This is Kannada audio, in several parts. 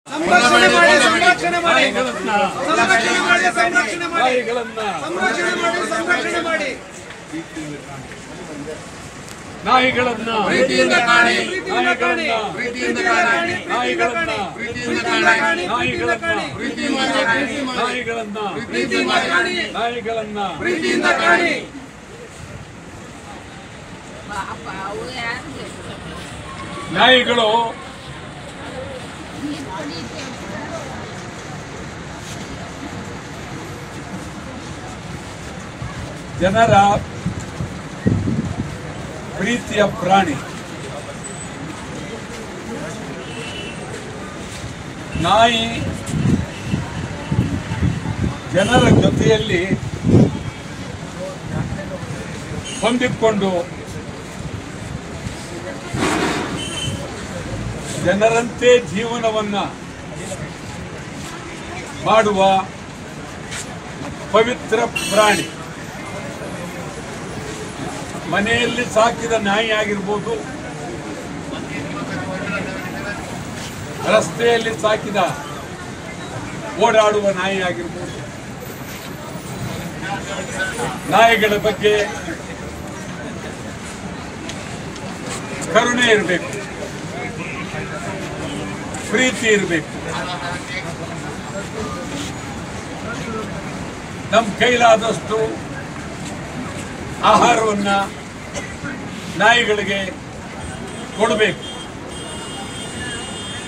ಸಂರಕ್ಷಣೆ ಮಾಡಿ ನಾಯಿಗಳನ್ನ ಪ್ರೀತಿಯಿಂದ ಕಾಣಿ ಪ್ರೀತಿಯಿಂದ ಕಾಣಿ ನಾಯಿಗಳನ್ನ ಪ್ರೀತಿಯಿಂದ ಕಾಣಿ ನಾಯಿಗಳನ್ನ ಪ್ರೀತಿಯಿಂದ ಕಾಣಿ ನಾಯಿಗಳು ಜನರ ಪ್ರೀತಿಯ ಪ್ರಾಣಿ. ನಾಯಿ ಜನರ ಜೊತೆಯಲ್ಲಿ ಹೊಂದಿಕೊಂಡು ಜನರಂತೆ ಜೀವನವನ್ನ ಮಾಡುವ ಪವಿತ್ರ ಪ್ರಾಣಿ. ಮನೆಯಲ್ಲಿ ಸಾಕಿದ ನಾಯಿ ಆಗಿರ್ಬೋದು, ರಸ್ತೆಯಲ್ಲಿ ಸಾಕಿದ ಓಡಾಡುವ ನಾಯಿ ಆಗಿರ್ಬೋದು. ನಾಯಿಗಳ ಬಗ್ಗೆ ಕರುಣೆ ಇರಬೇಕು, ಪ್ರೀತಿ ಇರಬೇಕು. ನಮ್ಮ ಕೈಲಾದಷ್ಟು ಆಹಾರವನ್ನ ನಾಯಿಗಳಿಗೆ ಕೊಡಬೇಕು.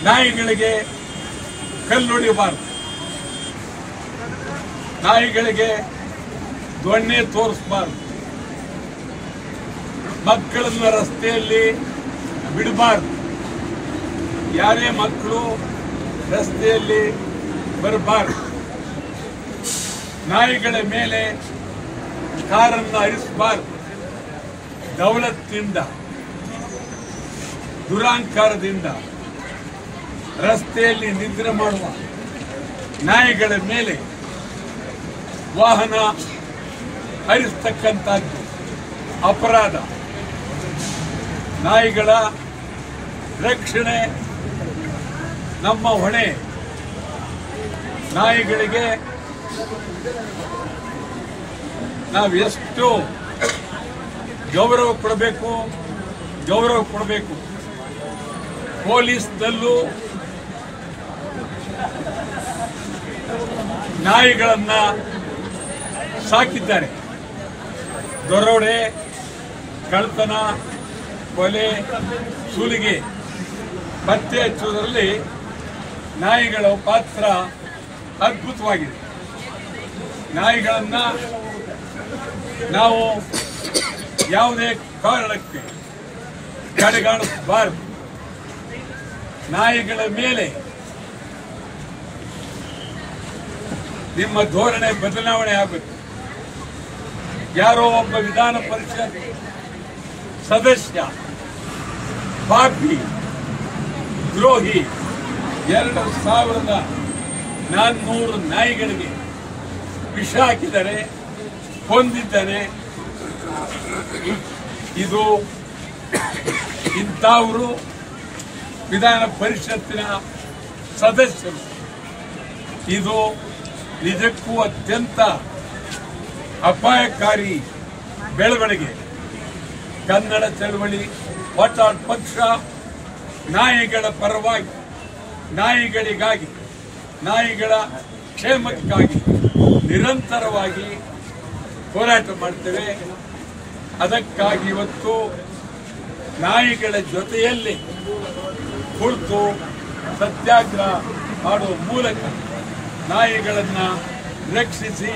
ನಾಯಿಗಳಿಗೆ ಕಲ್ಲೊಡಿಬಾರದು, ನಾಯಿಗಳಿಗೆ ದೊಣ್ಣೆ ತೋರಿಸಬಾರದು, ಮಕ್ಕಳನ್ನ ರಸ್ತೆಯಲ್ಲಿ ಬಿಡಬಾರದು. ಯಾರೇ ಮಕ್ಕಳು ರಸ್ತೆಯಲ್ಲಿ ಬರಬಾರದು. ನಾಯಿಗಳ ಮೇಲೆ ಕಾರನ್ನು ಹರಿಸಬಾರದು. ದೌಲತ್ತಿನಿಂದ, ದುರಾಂಕಾರದಿಂದ ರಸ್ತೆಯಲ್ಲಿ ನಿದ್ರೆ ಮಾಡುವ ನಾಯಿಗಳ ಮೇಲೆ ವಾಹನ ಹರಿಸ್ತಕ್ಕಂಥದ್ದು ಅಪರಾಧ. ನಾಯಿಗಳ ರಕ್ಷಣೆ ನಮ್ಮ ಹೊಣೆ. ನಾಯಿಗಳಿಗೆ ನಾವು ಎಷ್ಟು ಗೌರವ ಕೊಡಬೇಕು. ಪೊಲೀಸ್ನಲ್ಲೂ ನಾಯಿಗಳನ್ನ ಸಾಕಿದ್ದಾರೆ. ದರೋಡೆ, ಕಳ್ಳತನ, ಕೊಲೆ, ಸುಲಿಗೆ ಪತ್ತೆ ಹಚ್ಚುವುದರಲ್ಲಿ ನಾಯಿಗಳ ಪಾತ್ರ ಅದ್ಭುತವಾಗಿದೆ. ನಾಯಿಗಳನ್ನ ನಾವು ಯಾವುದೇ ಕಾರಣಕ್ಕೆ ಕಡೆಗಾಣಿಸಬಾರದು. ನಾಯಿಗಳ ಮೇಲೆ ನಿಮ್ಮ ಧೋರಣೆ ಬದಲಾವಣೆ ಆಗಬೇಕು. ಯಾರೋ ಒಬ್ಬ ವಿಧಾನ ಪರಿಷತ್ ಸದಸ್ಯ ಪಾಪಿ, ದ್ರೋಹಿ 2400 ನಾಯಿಗಳಿಗೆ ವಿಷ ಹಾಕಿದ್ದಾರೆ, ಕೊಂದಿದ್ದಾರೆ. ಇದು ಇಂಥವರು ವಿಧಾನ ಪರಿಷತ್ತಿನ ಸದಸ್ಯರು. ಇದು ನಿಜಕ್ಕೂ ಅತ್ಯಂತ ಅಪಾಯಕಾರಿ ಬೆಳವಣಿಗೆ. ಕನ್ನಡ ಚಳವಳಿ ವಾಟಾಳ್ ಪಕ್ಷ ನಾಯಿಗಳ ಪರವಾಗಿ, ನಾಯಿಗಳಿಗಾಗಿ, ನಾಯಿಗಳ ಕ್ಷೇಮಕ್ಕಾಗಿ ನಿರಂತರವಾಗಿ ಹೋರಾಟ ಮಾಡ್ತೇವೆ. ಅದಕ್ಕಾಗಿ ಇವತ್ತು ನಾಯಿಗಳ ಜೊತೆಯಲ್ಲಿ ಕುಳಿತು ಸತ್ಯಾಗ್ರಹ ಮಾಡುವ ಮೂಲಕ ನಾಯಿಗಳನ್ನು ರಕ್ಷಿಸಿ.